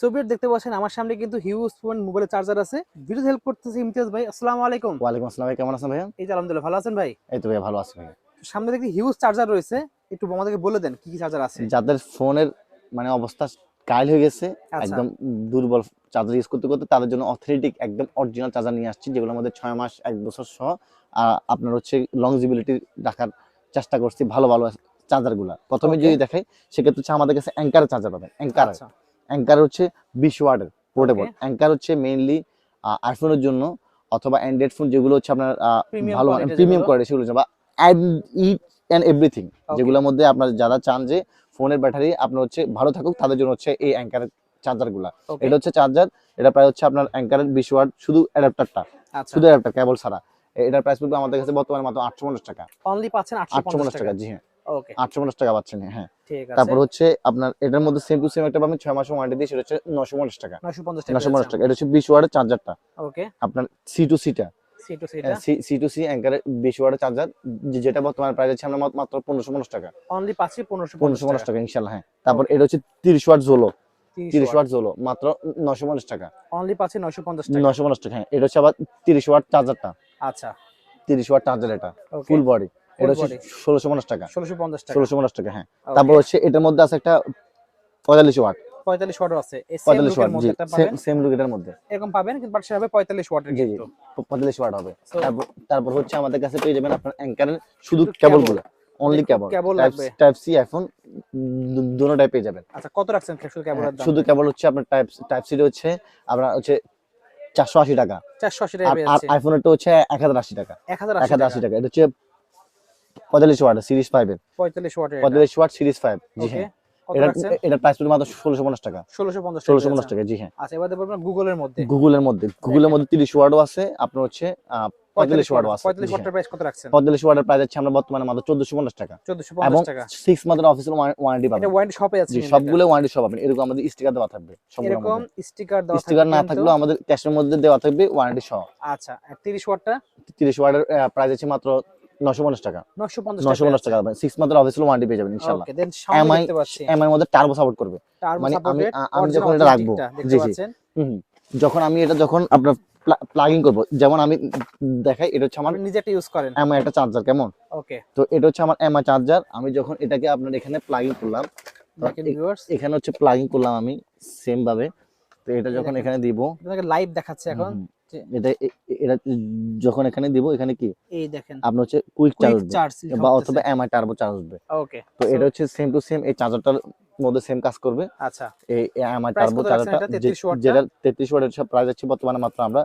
Soviet দেখতে পাচ্ছেন আমার সামনে কিন্তু হিউজ পরিমাণ মোবাইলের চার্জার আছে। ভিডিও হেল্প করতেছে ইমতিয়াজ ভাই। আসসালামু আলাইকুম। ওয়ালাইকুম আসসালাম ভাই, কেমন আছেন ভাইয়া? এই যে আলহামদুলিল্লাহ ভালো আছেন ভাই? এই তো ভাইয়া ভালো আছি ভাইয়া। সামনে দেখি হিউজ চার্জার রয়েছে, একটু আমাদেরকে বলে দেন কি কি চার্জার আছে। যাদের ফোনের মানে অবস্থা কাইল হয়ে গেছে, আচ্ছা একদম দুর্বল চার্জার ইউজ করতে করতে, তাদের জন্য অথেন্টিক একদম অরিজিনাল চার্জার নিয়ে আসছি, যেগুলোর মধ্যে 6 মাস 1 বছর সহ আপনার হচ্ছে লংজিবিলিটি রাখার চেষ্টা করছি। ভালো ভালো চার্জারগুলো প্রথমে যদি দেখাই, সেক্ষেত্রে হচ্ছে আমাদের কাছে অ্যাঙ্কারের চার্জার পাবেন। অ্যাঙ্কার হচ্ছে 20 ওয়াটের পোর্টেবল। অ্যাঙ্কার হচ্ছে মেইনলি আইফোনের জন্য অথবা অ্যান্ড্রয়েড ফোন যেগুলো হচ্ছে আপনার ভালো প্রিমিয়াম কোয়ালিটি, সেগুলো বা ইট এন্ড এভরিথিং, যেগুলোর মধ্যে আপনার যারা চান যে ফোনের ব্যাটারি আপনার হচ্ছে ভালো থাকুক, তাদের জন্য হচ্ছে এই অ্যাঙ্কারের চার্জার গুলা। এটা হচ্ছে চার্জার, এটা প্রায় হচ্ছে আপনার অ্যাঙ্কারের 20 ওয়াট, শুধু অ্যাডাপ্টারটা, শুধু অ্যাডাপ্টার কেবল ছাড়া। এটার প্রাইস পড়বে আমাদের কাছে বর্তমানে মাত্র 850 টাকা। অনলি পাচ্ছেন 850 টাকা। জি হ্যাঁ, ওকে 850 টাকা পাচ্ছেন। হ্যাঁ, ঠিক আছে। তারপর হচ্ছে আপনার এটার মধ্যে সেম টু সেম একটা পাবেন 6 মাসের ওয়ারেন্টি দিয়ে, সেটা হচ্ছে 950 টাকা। 950 টাকা। এটা হচ্ছে 20 ওয়াটের চার্জারটা। ওকে আপনার সি টু সিটা, সি টু সি অ্যাঙ্কারের 20 ওয়াটের চার্জার, যেটা বর্তমানে প্রাইস আছে আমরা মাত্র 1550 টাকা। অনলি পাচ্ছি 1550 টাকা ইনশাআল্লাহ। হ্যাঁ, তারপর এটা হচ্ছে 30 ওয়াট জোলো, 30 ওয়াট জোলো মাত্র 950 টাকা। অনলি পাচ্ছি 950 টাকা। 950 টাকা। হ্যাঁ, এটা হচ্ছে আবার 30 ওয়াট চার্জারটা। আচ্ছা 30 ওয়াট চার্জার, এটা ফুল বডি। এটা হচ্ছে 1650 টাকা। 1650 টাকা। হ্যাঁ, তারপর হচ্ছে এটার মধ্যে আছে একটা 45 ওয়াট। 45 ওয়াট আছে, এই সেম 45 ওয়াট, লুকের মধ্যে একটা পাবেন, সেম লুক এটার মধ্যে এরকম পাবেন, কিন্তু বাট সেটা হবে 45 ওয়াটের জি কিন্তু 45 ওয়াট হবে। তারপর হচ্ছে আমাদের কাছে পেয়ে যাবেন আপনার অ্যাঙ্কারের শুধু কেবলগুলো, only cable type C iPhone দুটোটাই পেয়ে যাবেন। আচ্ছা কত রাখছেন শুধু কেবলের দাম? শুধু কেবল হচ্ছে আপনার টাইপ সি হচ্ছে আপনার হচ্ছে 480 টাকা। 480 টাকা পেয়ে আর যাচ্ছে। আইফোনেরটা হচ্ছে 1080 টাকা। 1080 টাকা। এটা হচ্ছে 45 ওয়াট সিরিজ 5 এর। 45 ওয়াটের, 45 ওয়াট সিরিজ 5। জি হ্যাঁ, এটা প্রাইস পড়বে মাত্র 1650 টাকা। 1650 টাকা। জি হ্যাঁ। আচ্ছা এবার দেখব গুগলের মধ্যে। গুগলের মধ্যে 30 ওয়াটও আছে, আপনার হচ্ছে 45 ওয়াটও আছে। 45 ওয়াটের প্রাইস কত রাখছেন? 45 ওয়াটের প্রাইস আছে আমরা বর্তমানে মাত্র 1450 টাকা। 1450 টাকা। 6 মান্থের অফিসিয়াল ওয়ারেন্টি পাবেন। এটা ওয়ারেন্টি শপে আছে? জি, সবগুলো ওয়ারেন্টি শপ পাবেন। এরকম আমাদের স্টিকার দেওয়া থাকবে সবগুলোর মধ্যে। এরকম স্টিকার দেওয়া থাকবে, স্টিকার না থাকলেও আমাদের ক্যাশের মধ্যে দেওয়া থাকবে ওয়ারেন্টি সহ। আচ্ছা আর 30 ওয়াটটা? 30 ওয়াটের প্রাইস আছে মাত্র 950 টাকা। 950 টাকা। 6 মান্থের অফিসিয়াল ওয়ারেন্টি পেয়ে যাবেন ইনশাআল্লাহ। ওকে দেন সামনে দেখতে পাচ্ছি এমআই মধ্যে টার্বো সাপোর্ট করবে। মানে আমি যখন এটা রাখবো, জি যখন আমি এটা আপনার প্লাগিং করব, যেমন আমি দেখাই, এটা হচ্ছে আমার নিজে একটা ইউজ করেন এমআই একটা চার্জার, কেমন? ওকে, তো এটা হচ্ছে আমার এমআই চার্জার। আমি যখন এটাকে আপনার এখানে প্লাগিং করলাম, দেখেন ভিউয়ার্স, এখানে হচ্ছে প্লাগিং করলাম আমি সেম ভাবে। তো এটা যখন এখানে দিব, আপনাকে লাইভ দেখাচ্ছে এখন। এটা যখন এখানে দিব, এখানে কি এই দেখেন আপনার হচ্ছে কুইক চার্জ বা অথবা এমআই টার্বো চার্জ হবে। ওকে, তো এটা হচ্ছে সেম টু সেম এই চার্জারটার মধ্যে সেম কাজ করবে। আচ্ছা এই এমআই টার্বো চার্জারটা যেটা 33 ওয়াটের সব প্রাইস আছে বর্তমানে মাত্র আমরা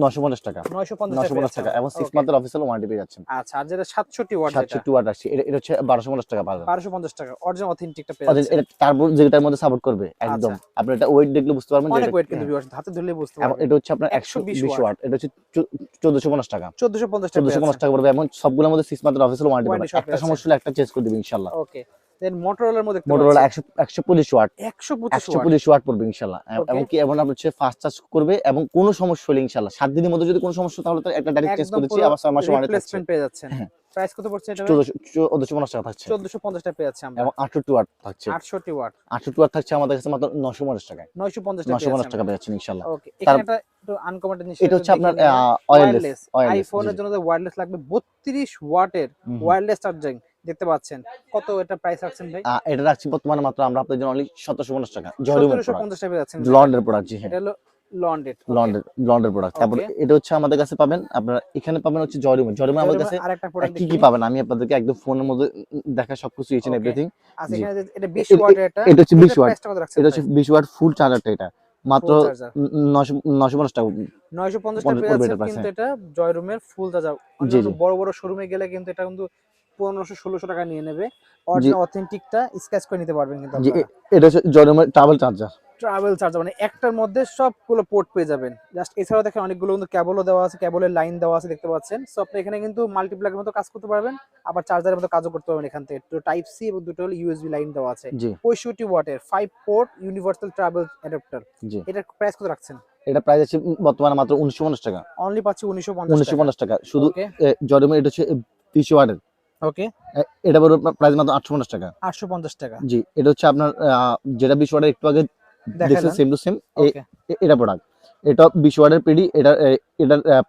950 টাকা। 950 টাকা এবং 6 মান্থের অফিসিয়াল ওয়ারেন্টি পেয়ে যাচ্ছেন। আচ্ছা আর যেটা 67 ওয়াট, 67 ওয়াট আছে, এটা হচ্ছে 1250 টাকা পাবেন। 1250 টাকা অরিজিনাল অথেন্টিকটা পেয়ে যাচ্ছেন। এটা টার্বো যেটার মধ্যে সাপোর্ট করবে একদম। আপনি এটা ওয়েট দেখলে বুঝতে পারবেন যে অনেক ওয়েট, কিন্তু ভিউয়ার্স হাতে ধরলে বুঝতে পারবেন। এটা হচ্ছে আপনার 120 ওয়াট। এটা হচ্ছে 1450 টাকা। 1450 টাকা পড়বে এবং সবগুলোর মধ্যে 6 মান্থের অফিসিয়াল ওয়ারেন্টি পাবেন। একটা সমস্যা হলে একটা চেঞ্জ করে দিবেন ইনশাআল্লাহ। ওকে দেন মোটরোলার মধ্যে মোটরোলা 125 ওয়াট। 125 ওয়াট পড়বে ইনশাআল্লাহ। এবং কি এবং আপনার হচ্ছে ফাস্ট চার্জ করবে, এবং কোনো সমস্যা হলে ইনশাআল্লাহ 7 দিনের মধ্যে যদি কোনো সমস্যা, তাহলে তো একটা ডাইরেক্ট চেঞ্জ করে দিচ্ছি, আবার 6 মাস ওয়ারেন্টি রিপ্লেসমেন্ট পেয়ে যাচ্ছেন। প্রাইস কত পড়ছে এটা? 1450 টাকা থাকছে। 1450 টাকা পেয়ে যাচ্ছে আমরা। এবং 68 ওয়াট থাকছে। 68 ওয়াট থাকছে আমাদের কাছে মাত্র 950 টাকায়। 950 টাকা পেয়ে যাচ্ছেন ইনশাআল্লাহ। ওকে, এখানে একটা একটু আনকমন জিনিস, এটা হচ্ছে আপনার ওয়্যারলেস। আইফোনের জন্য যে ওয়্যারলেস লাগবে 32 ওয়াটের ওয়্যারলেস চার্জিং দেখতে পাচ্ছেন। কত এটা প্রাইস রাখছেন ভাই? এটা রাখছি বর্তমানে মাত্র আমরা আপনাদের জন্য অনলি 1750 টাকা। 1750 টাকা পেয়ে যাচ্ছেন। লন্ডের প্রোডাক্ট। জি হ্যাঁ, এটা হলো লন্ডের প্রোডাক্ট। তারপর এটা হচ্ছে আমাদের কাছে পাবেন, আপনারা এখানে পাবেন হচ্ছে জয়রুমে আমাদের কাছে আরেকটা প্রোডাক্ট কি পাবেন আমি আপনাদেরকে একদম ফোনের মধ্যে দেখা সবকিছু ইচ এন্ড এভরিথিং। আচ্ছা এখানে এটা 20 ওয়াটের, এটা হচ্ছে 20 ওয়াট। এটা হচ্ছে 20 ওয়াট ফুল চার্জারটা, এটা মাত্র 950 টাকা। 950 টাকা পেয়ে যাচ্ছে। কিন্তু এটা জয়রুমের ফুল চার্জার। বড় বড় শোরুমে গেলে কিন্তু এটা কিন্তু 1500-1600 টাকা নিয়ে নেবে। অরিজিনাল অথেন্টিকটা স্ক্র্যাচ করে নিতে পারবেন কিন্তু আপনারা। এটা হচ্ছে জয়রুমের ট্রাভেল চার্জার, মানে একটার মধ্যে সবগুলো পোর্ট পেয়ে যাবেন। জাস্ট এছাড়াও দেখেন অনেকগুলো কিন্তু কেবলও দেওয়া আছে, কেবলের লাইন দেওয়া আছে দেখতে পাচ্ছেন। সো আপনি এখানে কিন্তু মাল্টিপ্লাগের মতো কাজ করতে পারবেন, আবার চার্জারের মতো কাজও করতে পারবেন। এখান থেকে দুটো টাইপ সি এবং দুটো হলো ইউএসবি লাইন দেওয়া আছে। 65 ওয়াটের 5 পোর্ট ইউনিভার্সাল ট্রাভেল অ্যাডাপ্টার। এটার প্রাইস কত রাখছেন? এটা প্রাইস আছে বর্তমানে মাত্র 1950 টাকা। অনলি পাচ্ছি 1950 টাকা শুধু। জয়রুমের এটা হচ্ছে 20 ওয়াটের। ওকে, এটা বড় প্রাইস মাত্র 850 টাকা। 850 টাকা। জি, এটা হচ্ছে আপনার যেটা 20 ওয়াটের একটু আগে দেখছেন সেম টু সেম ওকে এটা প্রোডাক্ট। এটা 20 ওয়াটের পিডি। এটার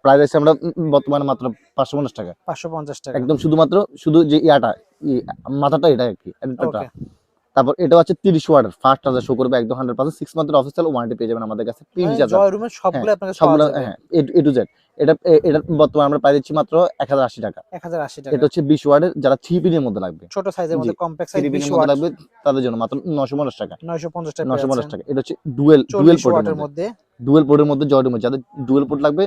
প্রাইস আছে আমরা বর্তমানে মাত্র 550 টাকা। 550 টাকা। একদম শুধুমাত্র শুধু যে ইয়াটা মাথাটা এটা আর কি, এটা। ওকে তারপর এটা হচ্ছে 30 ওয়াটের ফাস্ট চার্জার শো করবে একদম 100% 6 মান্থের অফিসিয়াল ওয়ারেন্টি পেয়ে যাবেন আমাদের কাছে। পিভি মানে চার্জার জয় রুমের সবগুলো আপনার কাছে পাওয়া সবগুলো, যাবে। হ্যাঁ এ টু জেড। এটা বর্তমানে আমরা প্রাইস দিচ্ছি মাত্র 1080 টাকা। 1080 টাকা। এটা হচ্ছে 20 ওয়াটের, যারা 3 পিনের মধ্যে লাগবে, ছোট সাইজের মধ্যে কম্প্যাক্ট সাইজ 3 পিনের 20 মধ্যে ওয়াট লাগবে তাদের জন্য মাত্র 950 টাকা। 950 টাকা 950 টাকা। এটা হচ্ছে ডুয়েল 40 পোর্টের ওয়াটের মধ্যে, মধ্যে। ডুয়েল পোর্টের মধ্যে জয় রুমের যাদের ডুয়েল পোর্ট লাগবে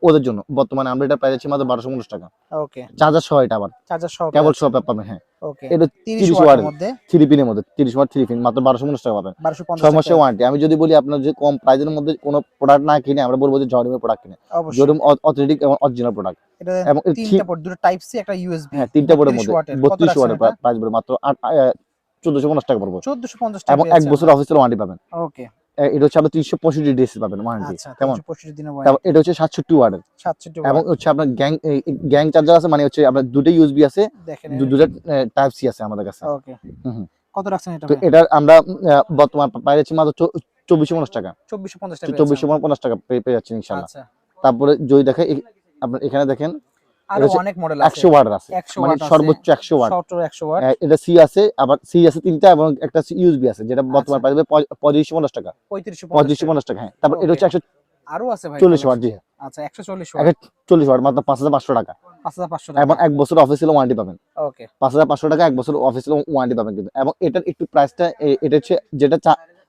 ওদের জন্য বর্তমানে আমরা এটা প্রাইস দিচ্ছি মাত্র 1250 টাকা। ওকে চার্জার সহ এটা আবার চার্জার সহ কেবল সহ পাবেন। হ্যাঁ ওকে এটা 30 30 ওয়াটের ওয়াটের মধ্যে 3 পিনের মধ্যে, 30 ওয়াট 3 পিন মাত্র 1250 টাকা পাবেন। 1250 6 মাসের টাকা। ওয়ারেন্টি। আমি যদি বলি আপনার যে কম প্রাইসের মধ্যে কোনো প্রোডাক্ট না কিনে, আমরা বলবো যে জয়রুমের প্রোডাক্ট কিনে। অবশ্যই জয়রুম অথেন্টিক এবং অরিজিনাল প্রোডাক্ট। এটা এবং তিনটা পোর্ট, দুটো টাইপ সি একটা ইউএসবি। হ্যাঁ তিনটা বোর্ডের মধ্যে 32 কত ওয়াটের রাখছেন এটা? প্রাইস পড়বে মাত্র 1450 টাকা পড়বে। 1450 টাকা এবং এক পেয়েছেন। বছর অফিসিয়াল ওয়ারেন্টি পাবেন। ওকে এটা হচ্ছে আপনার 365 ডেজ পাবেন ওয়ারেন্টি। আচ্ছা কেমন? 365 দিনের তারপর ওয়ারেন্টি। এটা হচ্ছে 67 ওয়াটের 67 এবং ওয়াট। হচ্ছে আপনার গ্যাং চার্জার আছে, মানে হচ্ছে আপনার দুটো ইউএসবি আছে, দেখেন দুটো টাইপ সি আছে আমাদের কাছে। ওকে হুম হুম। কত রাখছেন এটা তো ভাই? এটা আমরা বর্তমান পাইছি মাত্র 2450 টাকা। 2450 টাকা পেয়েছেন। 2450 টাকা পেয়ে যাচ্ছেন ইনশাআল্লাহ। আচ্ছা তারপরে যদি দেখেন আপনার এখানে দেখেন আরো এটা হচ্ছে অনেক মডেল আছে। 100 ওয়াটের আছে, 100 মানে ওয়াট আছে। সর্বোচ্চ 100 ওয়াট। Short 100 watt. এটা সি আছে, আবার সি আছে তিনটা এবং একটা ইউএসবি আছে, যেটা বর্তমান আচ্ছা। প্রাইস 3550 টাকা। 3550 টাকা। হ্যাঁ তারপর এটা ওকে। হচ্ছে 140 আরো আছে ভাই ওয়াট। জি আচ্ছা 140 ওয়াট। 140 ওয়াট মাত্র 5500 টাকা। 5500 এবং টাকা। এক বছর অফিসিয়াল ওয়ারেন্টি পাবেন। ওকে 5500 টাকা এক বছর অফিসিয়াল ওয়ারেন্টি পাবেন কিন্তু। এবং এটার একটু প্রাইসটা এটা হচ্ছে যেটা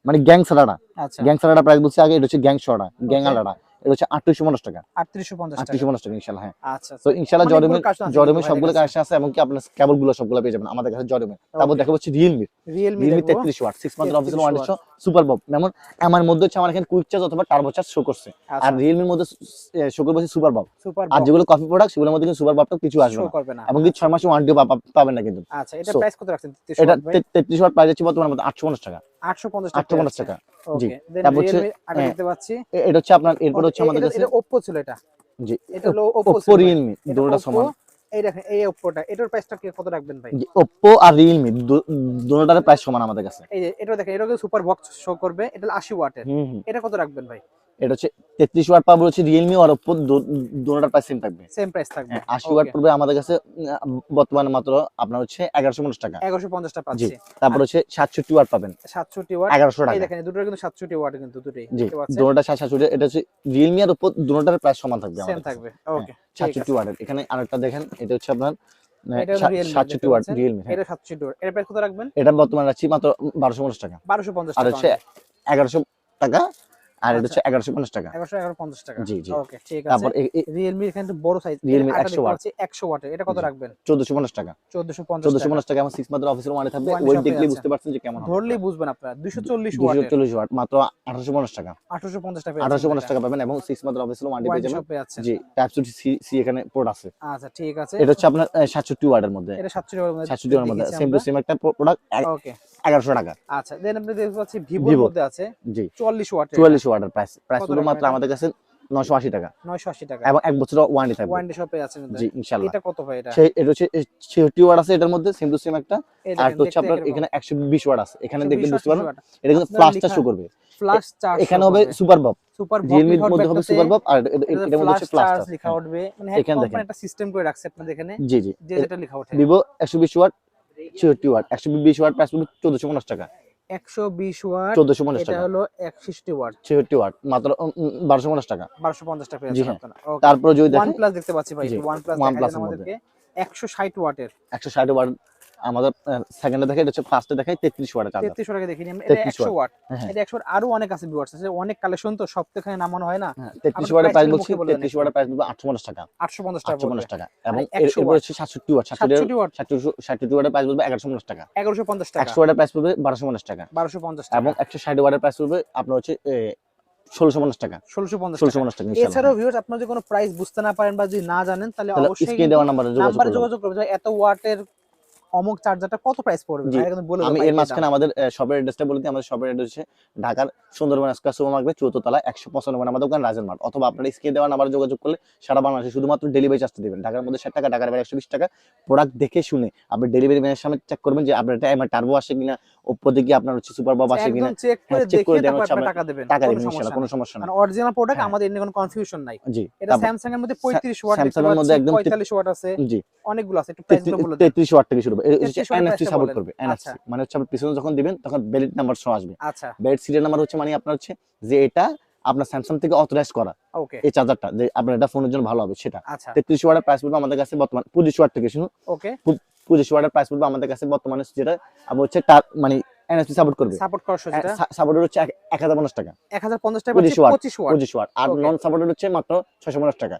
মানে গ্যাং ছাড়াটা, আচ্ছা গ্যাং ছাড়াটা প্রাইস বলছি আগে, এটা হচ্ছে গ্যাং ছাড়া, গ্যাং Okay. আলাদা। এটা হচ্ছে 3850 টাকা। 3850 টাকা। 3850 টাকা ইনশাআল্লাহ। হ্যাঁ আচ্ছা তো ইনশাআল্লাহ অনেকগুলো কালেকশন আছে জরুমের কিন্তু সবগুলো ভাইদের কাছে। কানেকশন আছে, এবং কি আপনার কেবল গুলো সবগুলো পেয়ে যাবেন আমাদের কাছে জরুমের। তারপর Okay. দেখা হচ্ছে রিয়েলমি Realme 33 ওয়াট 6 মান্থের 33 অফিসিয়াল ওয়ারেন্টি সুপার বব। যেমন আমার মধ্যে হচ্ছে আমার এখানে কুইক চার্জ অথবা টার্বো চার্জ শো করছে, আর আচ্ছা রিয়েলমির মধ্যে শো করবে সুপার বব। সুপার আর যেগুলো কপি প্রোডাক্ট সেগুলোর মধ্যে কিন্তু সুপার ববটা কিছু আসবে শো না, করবে না। এবং কি 6 মাসের ওয়ারেন্টি পাবেন না কিন্তু। আচ্ছা এটা So, প্রাইস কত রাখছেন? 33 এটা ওয়াট ভাই 33 ওয়াট প্রাইস হচ্ছে বর্তমানে 850 টাকা। 850 টাকা। 850 টাকা। জি। ওকে দেন তারপর হচ্ছে Realme আগে দেখতে পাচ্ছি। এটা হচ্ছে আপনার, এরপর হচ্ছে আমাদের কাছে এটা Oppo ছিল এটা। জি এটা হলো Oppo Oppo ছিল ভাই। Realme এটা দুটোটা Oppo, সমান। এই দেখেন এই Oppoটা, এটার প্রাইসটা কত রাখবেন ভাই? জি Oppo আর Realme দুটোটার প্রাইস সমান আমাদের কাছে। এই যে এটা দেখেন, এটা সুপার বক্স শো করবে, এটা 80 ওয়াটের। হুম হুম। এটা কত রাখবেন ভাই? এটা হচ্ছে 33 ওয়াট পাবো হচ্ছে Realme আর Oppo দুটোটার প্রাইস সেম থাকবে। সেম প্রাইস থাকবে। 80 ওয়াট পড়বে আমাদের কাছে বর্তমানে মাত্র আপনার হচ্ছে 1150 টাকা। 1150 টাকা জি। পাচ্ছি। তারপর হচ্ছে 67 ওয়াট পাবেন 67 ওয়াট 1100 এই টাকা। দেখেন দুটোর কিন্তু 67 ওয়াট কিন্তু দুটোই জি দেখতে পাচ্ছেন দুটোটা 67। এটা হচ্ছে Realme আর Oppo দুটোটার প্রাইস সমান থাকবে সেম আমাদের কাছে। থাকবে। ওকে 67 ওয়াটের। এখানে আরেকটা দেখেন, এটা হচ্ছে আপনার এটা হলো Realme 67 ওয়াট Realme। এটা 67 ওয়াট। এর প্রাইস কত রাখবেন? এটা বর্তমানে রাখছি মাত্র 1250 টাকা। 1250 আর টাকা। হচ্ছে 1100 টাকা, আর এটা আচ্ছা। হচ্ছে 1150 টাকা। 1150 টাকা। জি জি। ওকে ঠিক আছে। তারপর Realme এখানে একটু বড় সাইজ, Realme এটা 100 ওয়াট। 100 ওয়াটের, এটা কত জি। রাখবেন? 1450 টাকা। 1450 টাকা। 1450 টাকা আমার 6 মাত্র অফিসিয়াল ওয়ারেন্টি থাকবে। Warranty ওই shop এ দেখলে আছে। বুঝতে পারছেন যে কেমন হবে। ধরলেই বুঝবেন আপনারা 240 ওয়াটের 240 ওয়াট মাত্র 1850 টাকা। 1850 টাকা 1850 টাকা পাবেন এবং 6 মাত্র অফিসিয়াল ওয়ারেন্টি পেয়ে ওয়ারেন্টি যাবেন। শপে আছে। জি টাইপ সি এখানে পোর্ট আছে। আচ্ছা ঠিক আছে। এটা হচ্ছে আপনার 67 ওয়াটের মধ্যে। এটা 67 ওয়াটের মধ্যে 67 ওয়াটের মধ্যে দেখেছি সেম টু আমরা। সেম একটা প্রোডাক্ট ওকে 1100 টাকা। আচ্ছা দেন আপনি দেখতে পাচ্ছি Vivo Vivo মধ্যে আছে জি 44 ওয়াটের। 44 ওয়াটের প্রাইস কত পুরো টাকা মাত্র এটা? আমাদের কাছে 980 টাকা 980 টাকা। এবং এক বছর ওয়ারেন্টি থাকবে। ওয়ারেন্টি শপে আছে কিন্তু। জি ইনশাআল্লাহ। এটা কত ভাই এটা? এটা হচ্ছে 66 ওয়াট আছে এটার মধ্যে সেম টু সেম একটা। এই আর দেখেন হচ্ছে দেখতে আপনার এরকম। এখানে 120 ওয়াট আছে, এখানে দেখলে 120 বুঝতে পারবেন ওয়াট। এটা কিন্তু আপনার ফ্লাশটা লেখা শো করবে। ফ্লাশ চার্জ এখানে হবে সুপার বব, সুপার বক Realme এর মধ্যে হবে সুপার বব, আর এটার মধ্যে হচ্ছে ফ্লাশ চার্জ চার্জ। লেখা উঠবে, মানে এখানে কোম্পানি দেখেন। একটা সিস্টেম করে রাখছে আপনাদের এখানে জি জি। যে যেটা লেখা ওঠে। Vivo 120 watt 66 watt 120 watt price পড়বে 1450 টাকা। 120 ওয়াট 1450 এটা টাকা। হলো 160 ওয়াট 66 ওয়াট মাত্র 1250 টাকা। 1250 টাকা জি পেয়েছেন হ্যাঁ। আপনারা। ওকে তারপর যদি দেখেন OnePlus দেখতে পাচ্ছি ভাই, জি, OnePlus OnePlus দেখাই এর আমাদেরকে 160 ওয়াটের। 160 ওয়াট আমাদের সেকেন্ডে দেখে, এটা হচ্ছে ফার্স্টে দেখাই 33 ওয়াটের চার্জার। 33 টাকা দেখিনি আমরা, এটা 33 100 ওয়াট। হ্যাঁ এটা 100 ওয়াট আরো অনেক আছে ভিউয়ার্স, আছে অনেক কালেকশন তো সব তো এখানে নামানো হয় না। হ্যাঁ 33 আমাদের ওয়াটের প্রাইস প্রাইসটা বলছি, মুখে বলে দেন 33 ওয়াটের প্রাইস বলবো 850 টাকা। 850 টাকা পড়বে। 850 টাকা। এবং আর 100 এরপর হচ্ছে 67 ওয়াট 67 ওয়াট 67 ওয়াটের প্রাইস বলবো 1150 টাকা। 1150 টাকা 100 ওয়াটের প্রাইস পড়বে 1250 টাকা। 1250 এবং টাকা 160 ওয়াটের প্রাইস পড়বে আপনার হচ্ছে 1650 টাকা। 1650 টাকা। 1650 টাকা ইনশাআল্লাহ। এছাড়াও ভিউয়ার্স আপনারা যদি কোনো প্রাইস বুঝতে না পারেন বা যদি না জানেন তাহলে তাহলে অবশ্যই স্ক্রিনে দেওয়া নাম্বারে নাম্বারে যোগাযোগ যোগাযোগ করবেন। এত ওয়াটের অমুক চার্জারটা কত প্রাইস পড়বে জি, ভাইয়া কিন্তু বলে দাও আমি এর পাইকারি মাঝখানে দাম। আমাদের শপের অ্যাড্রেসটা বলে দিই। আমাদের শপের অ্যাড্রেস হচ্ছে ঢাকার সুন্দরবন স্কয়ার সুপার মার্কেট ৪র্থ তলা ১৯৫ আমাদের দোকান রাজের মার্ট, অথবা আপনারা স্ক্রিনে দেওয়া নাম্বারে যোগাযোগ করলে সারা বাংলাদেশে শুধুমাত্র ডেলিভারি চার্জটা দিবেন। ঢাকার মধ্যে ৬০ টাকা, ঢাকার বাইরে ১২০ টাকা। প্রোডাক্ট দেখে শুনে আপনি ডেলিভারি ম্যানের সামনে চেক করবেন যে আপনার এটা এমআই টার্বো আসে কিনা, ওপর দিকে আপনার হচ্ছে সুপার বব আসে কিনা। একদম চেক হ্যাঁ, করে চেক দেখে করে দেন তারপর হচ্ছে আপনারা আপনার টাকা দিবেন, টাকা কোনো দিবেন ইনশাআল্লাহ, সমস্যা কোনো নাই। সমস্যা নাই। মানে অরিজিনাল প্রোডাক্ট, হ্যাঁ, আমাদের এমনি কোনো কনফিউশন নাই। জি। এটা তারপর স্যামসাং এর মধ্যে 35 ওয়াট দেখতে স্যামসাং এর মধ্যে পাচ্ছি, একদম 45 ওয়াট আছে, জি অনেকগুলো আছে। একটু প্রাইস গুলো বলে দেন। 33 ওয়াট থেকে শুরু হবে। এটা হচ্ছে 33 ওয়াটের এনএফসি প্রাইসটা সাপোর্ট বলেন। করবে। এনএফসি আচ্ছা, মানে হচ্ছে আপনি পিছনে যখন দিবেন তখন ভ্যালিড নাম্বার সহ আসবে। আচ্ছা, ভ্যালিড সিরিয়াল নাম্বার হচ্ছে মানে আপনার হচ্ছে যে এটা আপনার স্যামসাং থেকে অথরাইজ করা ওকে, এই চার্জারটা, যে আপনার এটা ফোনের জন্য ভালো হবে সেটা। আচ্ছা, 33 ওয়াটের প্রাইস পড়বে আমাদের কাছে বর্তমানে 25 ওয়াট থেকে শুনুন। ওকে। 25 ওয়াটের প্রাইস পড়বে আমাদের কাছে বর্তমানে, যেটা আবার হচ্ছে তার মানে এনএফসি সাপোর্ট করবে। সাপোর্ট করা যেটা সাপোর্টের হচ্ছে 1050 টাকা। 1050 টাকা 25 ওয়াট, 25 ওয়াট। 25 ওয়াট। আর ওকে, নন সাপোর্টেড হচ্ছে মাত্র 650 টাকা।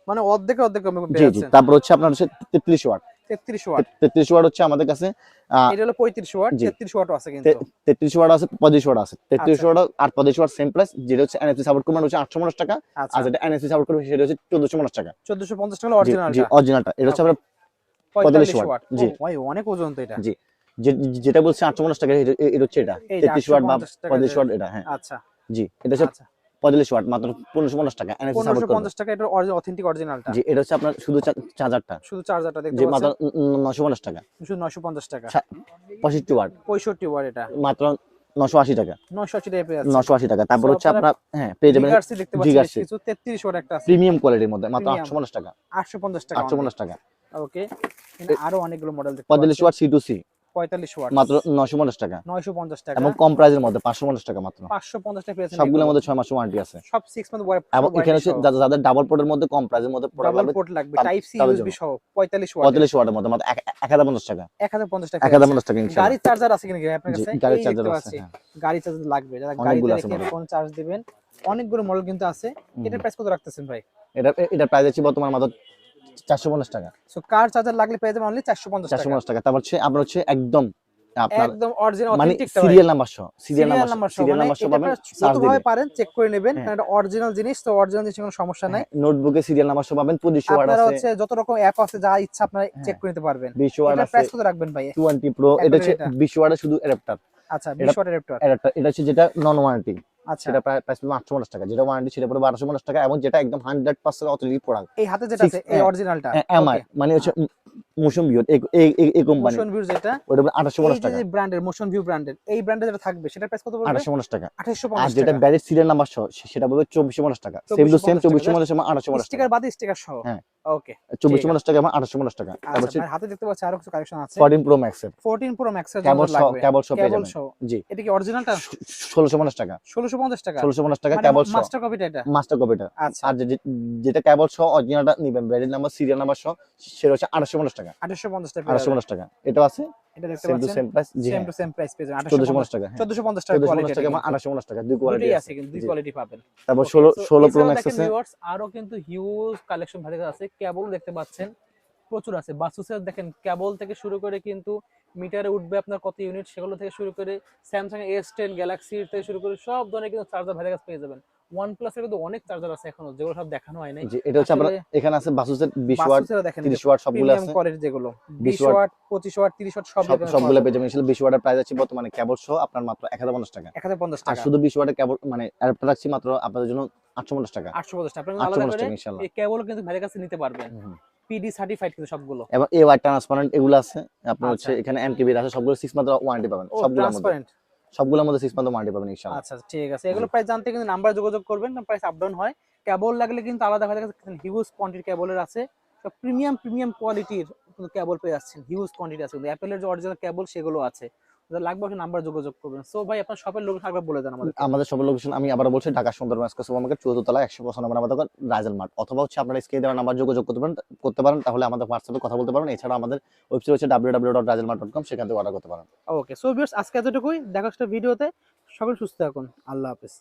মানে অর্ধেকে অর্ধেক কমে জি পেয়ে জি। যাচ্ছেন। তারপর হচ্ছে আপনার হচ্ছে 33 ওয়াট। 33 ওয়াট, 33 ওয়াট হচ্ছে আমাদের কাছে এটা হলো 35 ওয়াট, জি 33 ওয়াটও আছে কিন্তু। 33 ওয়াট আছে, 25 ওয়াট আছে। 33 আচ্ছা, ওয়াট আর 25 ওয়াট সেম প্রাইস। যেটা হচ্ছে এনএফসি সাপোর্ট করবে হচ্ছে 850 টাকা। আচ্ছা, আর যেটা এনএফসি সাপোর্ট করবে সেটা হচ্ছে 1450 টাকা। 1450 টাকা হলো জি জি, অরিজিনালটা। অরিজিনালটা। এটা হচ্ছে ওকে, আপনার 45 45 ওয়াট। ওয়াট। ও জি ভাই অনেক ওজন তো এটা। জি। যেটা বলছে 850 টাকা, এটা হচ্ছে এটা এই যে 33 ওয়াট বা 850 টাকা 45 ওয়াট এটা। হ্যাঁ আচ্ছা, জি, এটা হচ্ছে আচ্ছা। 45 ওয়াট মাত্র 1550 টাকা এনএফসি সাপোর্ট করবে। 1550 টাকা এটা অথেন্টিক অরিজিনালটা। জি, এটা হচ্ছে আপনার শুধু চার্জারটা শুধু চার্জারটা দেখতে যে মাত্র পাচ্ছেন 950 টাকা। শুধু 950 টাকা। 65 ওয়াট 65 ওয়াট এটা মাত্র 980 টাকা। 980 টাকায় পেয়ে যাচ্ছে। 980 টাকা। তারপর সো হচ্ছে আপনারা আপনার হ্যাঁ পেয়ে যাবেন জিগার্সি দেখতে পাচ্ছেন বেশ জিগার্সি কিছু। 33 ওয়াট একটা আছে প্রিমিয়াম কোয়ালিটির মধ্যে মাত্র প্রিমিয়াম 850 টাকা। 850 টাকা 850 টাকা। ওকে, এখানে আরো অনেকগুলো মডেল দেখতে 45 পাচ্ছেন। ওয়াট সি2সি 45 ওয়াট মাত্র 950 টাকা। 950 টাকা, এবং কম প্রাইসের মধ্যে 550 টাকা মাত্র। 550 টাকা পেয়েছেন। সবগুলোর এগুলো মধ্যে 6 মাস ওয়ারেন্টি আছে। সব 6 মান্থ এবং এখানে হচ্ছে যাদের ডাবল পোর্টের মধ্যে কম প্রাইসের মধ্যে প্রোডাক্ট ডাবল লাগবে পোর্ট লাগবে, টাইপ সি তাদের ইউএসবি জন্য সহ 45 ওয়াট 45 ওয়াটের মধ্যে মাত্র 1050 টাকা। 1050 টাকা 1050 টাকা ইনশাআল্লাহ। গাড়ির চার্জার আছে কিনা আপনার জি, কাছে? গাড়ির এই চার্জার দেখতে আছে। পাচ্ছি হ্যাঁ, গাড়ি চার্জার লাগবে, যারা অনেকগুলো গাড়িতে আছে রেখে model। ফোন চার্জ দিবেন। অনেকগুলো মডেল কিন্তু আছে। এটার প্রাইস কত রাখতেছেন ভাই? এটা প্রাইস আছে বর্তমানে মাত্র 450 টাকা। সো কার চার্জার লাগলে পেয়ে যাবেন অনলি 450 টাকা। 450 টাকা। তারপর হচ্ছে আপনার হচ্ছে একদম আপনার একদম অরিজিনাল মানে অথেন্টিকটা ভাই। সিরিয়াল নাম্বার সহ সিরিয়াল নাম্বার সহ, সিরিয়াল মানে নাম্বার সহ এটা পাবেন। আপনারা চার্জ যতভাবে দিলে পারেন চেক করে নেবেন, হ্যাঁ, কারণ এটা অরিজিনাল জিনিস, তো অরিজিনাল জিনিস কোনো সমস্যা নাই। নোটবুকে সিরিয়াল নাম্বার সহ পাবেন। 25 ওয়াট আপনারা আছে, হচ্ছে যত রকম অ্যাপ আছে যা ইচ্ছা আপনারা চেক হ্যাঁ, করে নিতে পারবেন। 20 ওয়াট এটার আছে, প্রাইস কত রাখবেন ভাই? 20 প্রো। এটা হচ্ছে এটা 20 ওয়াটের শুধু অ্যাডাপ্টার। আচ্ছা, এটা 20 ওয়াটের অ্যাডাপ্টার। অ্যাডাপ্টার। এটা হচ্ছে যেটা নন ওয়ারেন্টি, আচ্ছা, সেটা প্রাইস পড়বে 850 টাকা। যেটা ওয়ারেন্টি সেটা পড়বে 1250 টাকা। এবং যেটা একদম 100% অথেন্টিক প্রোডাক্ট এই হাতে যেটা আছে এই অরিজিনালটা এমআই মানে হচ্ছে মোশন ভিউ এই কোম্পানি, মোশন ভিউ যেটা, ওটা পড়বে এই 2850 যে টাকা। যে ব্র্যান্ডের মোশন ভিউ ব্র্যান্ডের এই ব্র্যান্ডে যেটা থাকবে সেটার প্রাইস কত পড়বে? 2850 টাকা। আর 2850 যেটা টাকা। ব্যারিজ সিরিয়াল নাম্বার সহ সেটা পড়বে 2450 টাকা। সেম টু সেম 2450 টাকা 2850 স্টিকার টাকা। বাদে স্টিকার সহ। হ্যাঁ, ওকে, 2450 টাকা এবং 2850 টাকা। তারপর আচ্ছা, হচ্ছে ভাই হাতে দেখতে পাচ্ছি আরো কিছু কালেকশন আছে। 14 প্রো ম্যাক্স এর 14 প্রো ম্যাক্স এর কেবল জন্য সহ লাগবে কেবল সহ পেয়ে কেবল যাবেন। সহ। জি, এটা কি অরিজিনালটা? 1650 টাকা। 1650 টাকা 1650 টাকা মানে কেবল সহ, মাস্টার কপিটা এটা? মাস্টার কপিটা। আচ্ছা, আর যেটা কেবল সহ অরিজিনালটা নিবেন, ব্যারিজ নাম্বার সিরিয়াল নাম্বার সহ, সেটা হচ্ছে 2850 টাকা। 2850 টাকা পেয়ে যাবেন। 2850 টাকা। এটাও আছে এটা দেখতে সেম টু পাচ্ছেন সেম প্রাইস। জি সেম হ্যাঁ, টু সেম প্রাইস পেয়ে যাবেন 1450 টাকা। হ্যাঁ, 1450 টাকা 1450 কোয়ালিটি টাকা এবং 2850 টাকা, দুই কোয়ালিটি দুটোই আছে। আছে, কিন্তু দুই জি। কোয়ালিটি পাবেন। তারপর ওকে, 16 প্রো এছাড়াও ম্যাক্স দেখেন আছে। ভিউয়ার্স আরো কিন্তু হিউজ কালেকশন ভালো আছে। কেবল দেখতে পাচ্ছেন প্রচুর আছে। বাসুসের দেখেন কেবল থেকে শুরু করে কিন্তু মিটারে উঠবে আপনার কত ইউনিট সেগুলো থেকে শুরু করে স্যামসাং S10 গ্যালাক্সি থেকে শুরু করে সব ধরনের কিন্তু চার্জার ভালো পেয়ে যাবেন। OnePlus এর কিন্তু অনেক চার্জার আছে এখনো, যেগুলো সব দেখানো হয় নাই। জি, এটা হচ্ছে আপনার আসলে এখানে আছে বাসুসের 20 ওয়াট, বাসুসেরও দেখেন 30 ওয়াট সবগুলো প্রিমিয়াম আছে। কোয়ালিটি যেগুলো 20 20 ওয়াট 25 ওয়াট 30 ওয়াট সব সবগুলো পেয়ে যাবেন। 20 ওয়াটের প্রাইস আছে বর্তমানে কেবল সহ আপনার মাত্র 1050 টাকা। 1050 আর টাকা শুধু 20 ওয়াটের কেবল মানে অ্যাডাপ্টার রাখছি মাত্র আপনাদের জন্য 850 টাকা। 850 টাকা। আপনারা আলাদা 850 করে টাকা ইনশাআল্লাহ। এই কেবল কিন্তু ভাইয়ের কাছে নিতে পারবেন। হুম। PD সার্টিফাইড কিন্তু সবগুলো। এবং এ ওয়াই ট্রান্সপারেন্ট এগুলো আছে আপনার হচ্ছে আচ্ছা, এখানে এমটিবি আছে, সবগুলো 6 মান্থ ওয়ারেন্টি পাবেন ও সবগুলোর মধ্যে। ট্রান্সপারেন্ট। সবগুলোর মধ্যে 6 মান্থ ওয়ারেন্টি পাবেন ইনশাআল্লাহ। আচ্ছা, ঠিক আছে। এগুলো প্রাইস জানতে কিন্তু নাম্বার যোগাযোগ করবেন, প্রাইস আপ ডাউন হয়। কেবল লাগলে কিন্তু আলাদা ভাবে হিউজ কোয়ান্টিটি কেবলের আছে। সব প্রিমিয়াম কোয়ালিটির কিন্তু কেবল পেয়ে যাচ্ছেন, হিউজ কোয়ান্টিটি আছে। কিন্তু অ্যাপেলের যে অরিজিনাল কেবল সেগুলো আছে। যাদের লাগবে আপনি নাম্বার যোগাযোগ করবেন। সো ভাই আপনার শপের লোকেশন একবার বলে দেন আমাদের। আমাদের সব লোকেশন আমি আবার বলছি, Dhaka Sundarban square super market 14 তলা 155 নম্বর আমাদের দোকান রাজেল মার্ট, অথবা হচ্ছে আপনারা স্ক্রিনে দেওয়া নাম্বার যোগাযোগ করতে পারেন, তাহলে আমাদের হোয়াটসঅ্যাপে কথা বলতে পারেন। এছাড়া আমাদের ওয়েবসাইট হচ্ছে www.rajelmart.com, সেখান থেকে অর্ডার করতে পারেন। ওকে, সো ভিউয়ার্স আজকে এতটুকুই। দেখা হচ্ছে ভিডিওতে। সবাই সুস্থ থাকুন। আল্লাহ হাফেজ।